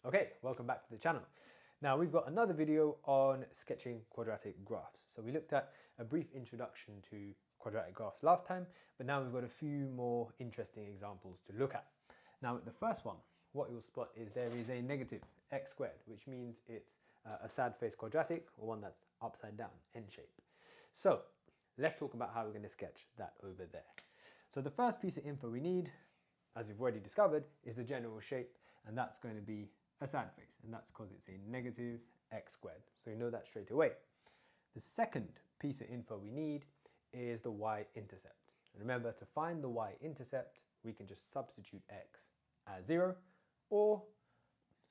Okay, welcome back to the channel. Now we've got another video on sketching quadratic graphs. So we looked at a brief introduction to quadratic graphs last time, but now we've got a few more interesting examples to look at. Now with the first one, what you'll spot is there is a negative x squared, which means it's a sad face quadratic, or one that's upside down, N shape. So let's talk about how we're going to sketch that over there. So the first piece of info we need, as we've already discovered, is the general shape, and that's going to be a sad face, and that's because it's a negative x squared. So you know that straight away. The second piece of info we need is the y-intercept. And remember, to find the y-intercept, we can just substitute x as 0, or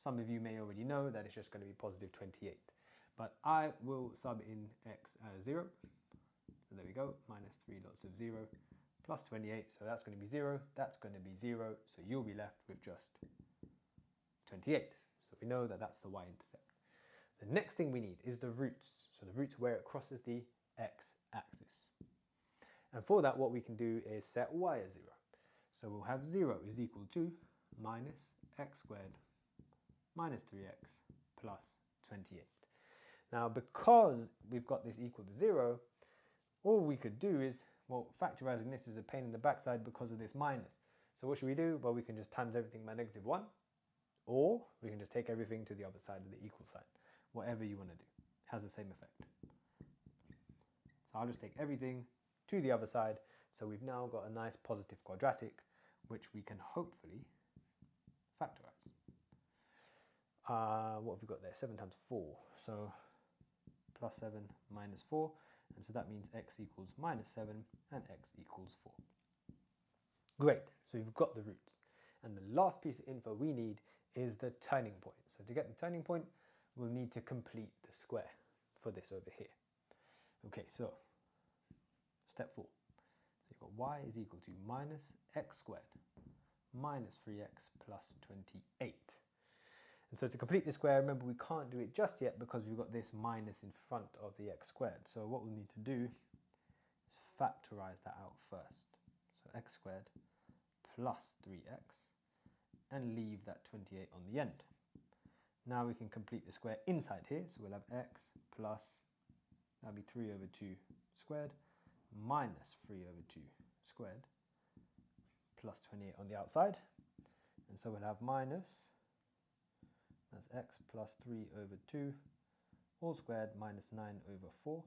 some of you may already know that it's just going to be positive 28. But I will sub in x as 0. So there we go, minus 3 lots of 0 plus 28. So that's going to be 0, that's going to be 0. So you'll be left with just 28. So we know that that's the y-intercept. The next thing we need is the roots. So the roots where it crosses the x-axis. And for that, what we can do is set y as 0. So we'll have 0 is equal to minus x squared minus 3x plus 28. Now, because we've got this equal to 0, all we could do is, well, factorizing this is a pain in the backside because of this minus. So what should we do? Well, we can just times everything by negative 1. Or we can just take everything to the other side of the equal sign. Whatever you want to do. It has the same effect. So I'll just take everything to the other side. So we've now got a nice positive quadratic, which we can hopefully factorize. What have we got there? 7 times 4. So plus 7 minus 4. And so that means x equals minus 7 and x equals 4. Great. So we've got the roots. And the last piece of info we need is the turning point. So to get the turning point, we'll need to complete the square for this over here. Okay, so step 4. So you've got y is equal to minus x squared minus 3x plus 28. And so to complete the square, remember we can't do it just yet because we've got this minus in front of the x squared. So what we'll need to do is factorize that out first. So x squared plus 3x and leave that 28 on the end. Now we can complete the square inside here. So we'll have x plus, that'll be 3 over 2 squared minus 3 over 2 squared plus 28 on the outside. And so we'll have minus, that's x plus 3 over 2 all squared minus 9 over 4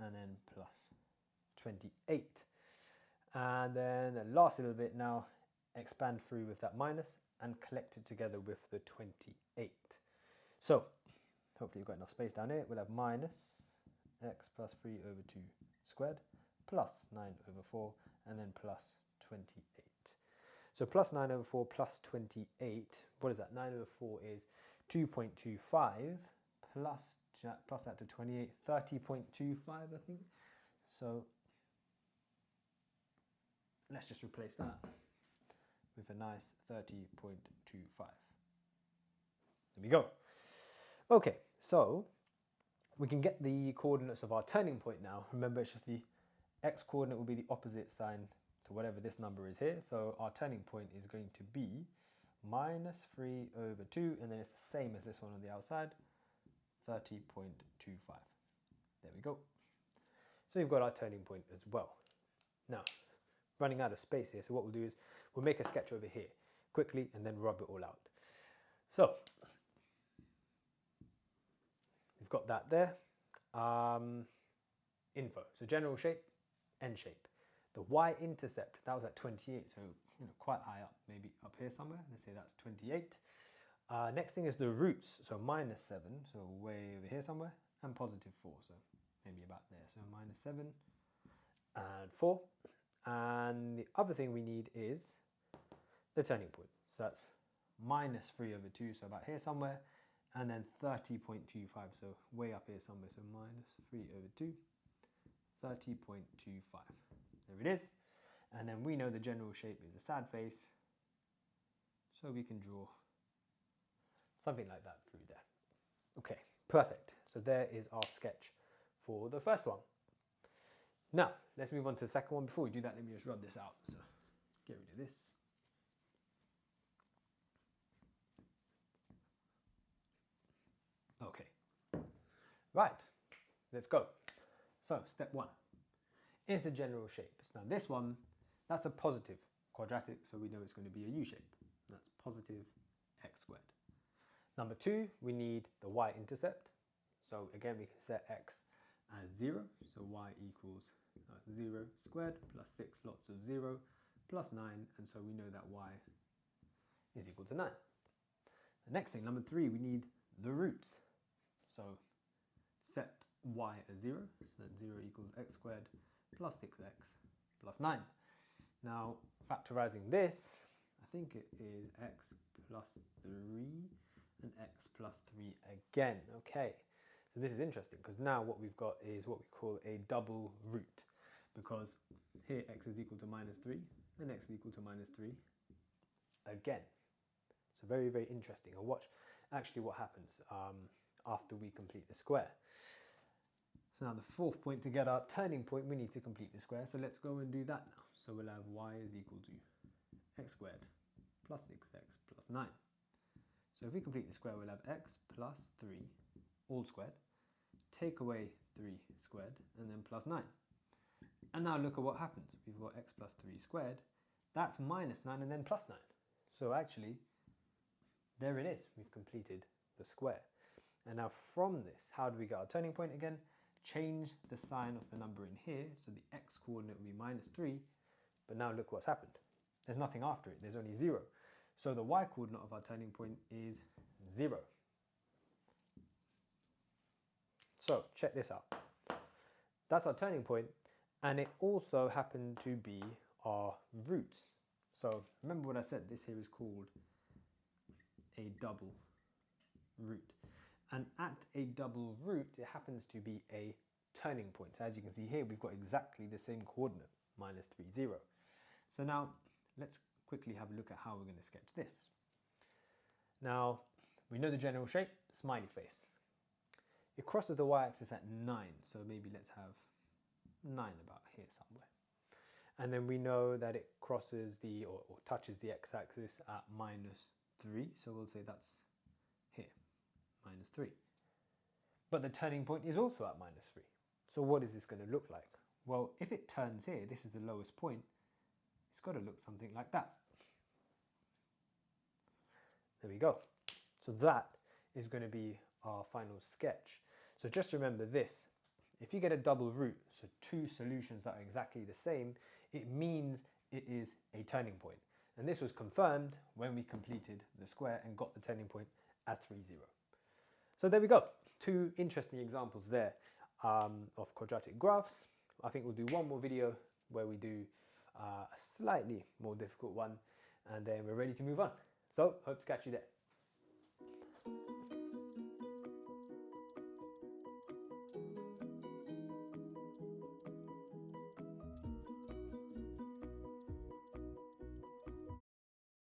and then plus 28. And then the last little bit now, expand through with that minus and collect it together with the 28. So hopefully you've got enough space down here. We'll have minus x plus 3 over 2 squared plus 9 over 4 and then plus 28. So plus 9 over 4 plus 28, what is that? 9 over 4 is 2.25 plus that to 28, 30.25 I think. So let's just replace that with a nice 30.25. There we go. Okay, so we can get the coordinates of our turning point now. Remember, it's just the x coordinate will be the opposite sign to whatever this number is here. So our turning point is going to be minus 3 over 2, and then it's the same as this one on the outside, 30.25. There we go. So you've got our turning point as well. Now, running out of space here, so what we'll do is we'll make a sketch over here quickly and then rub it all out. So we've got that there. Info, so general shape, N shape. The y-intercept, that was at 28, so quite high up, maybe up here somewhere. Let's say that's 28. Next thing is the roots, so minus 7, so way over here somewhere, and positive 4, so maybe about there. So minus 7 and 4. And the other thing we need is the turning point. So that's minus 3 over 2, so about here somewhere, and then 30.25, so way up here somewhere. So minus 3 over 2, 30.25. There it is. And then we know the general shape is a sad face, so we can draw something like that through there. Okay, perfect. So there is our sketch for the first one. Now, let's move on to the second one. Before we do that, let me just rub this out. So get rid of this. Okay, right, let's go. So step 1 is the general shapes. Now this one, that's a positive quadratic, so we know it's going to be a U shape. That's positive x squared. Number 2, we need the y-intercept. So again, we can set x as 0. So y equals 0 squared plus 6 lots of 0 plus 9. And so we know that y is equal to 9. The next thing, number 3, we need the roots. So set y as 0. So that 0 equals x squared plus 6x plus 9. Now, factorizing this, I think it is x plus 3 and x plus 3 again. Okay, so this is interesting because now what we've got is what we call a double root, because here x is equal to minus 3 and x is equal to minus 3 again. So very, very interesting. And watch actually what happens after we complete the square. So now the fourth point, to get our turning point, we need to complete the square. So let's go and do that now. So we'll have y is equal to x squared plus 6x plus 9. So if we complete the square, we'll have x plus 3 all squared, take away 3 squared, and then plus 9. And now look at what happens. We've got x plus 3 squared. That's minus 9 and then plus 9. So actually, there it is. We've completed the square. And now from this, how do we get our turning point again? Change the sign of the number in here. So the x coordinate will be minus 3. But now look what's happened. There's nothing after it. There's only 0. So the y coordinate of our turning point is 0. So check this out. That's our turning point, and it also happened to be our roots. So remember what I said, this here is called a double root. And at a double root, it happens to be a turning point. So as you can see here, we've got exactly the same coordinate, minus 3, 0. So now let's quickly have a look at how we're going to sketch this. Now, we know the general shape, smiley face. It crosses the y-axis at 9, so maybe let's have 9 about here somewhere. And then we know that it crosses the, or touches the x-axis at minus 3, so we'll say that's here, minus 3. But the turning point is also at minus 3. So what is this going to look like? Well, if it turns here, this is the lowest point, it's got to look something like that. There we go. So that is going to be our final sketch. So just remember this. If you get a double root, so 2 solutions that are exactly the same, it means it is a turning point. And this was confirmed when we completed the square and got the turning point as 3, 0. So there we go. 2 interesting examples there of quadratic graphs. I think we'll do one more video where we do a slightly more difficult one, and then we're ready to move on. So hope to catch you there.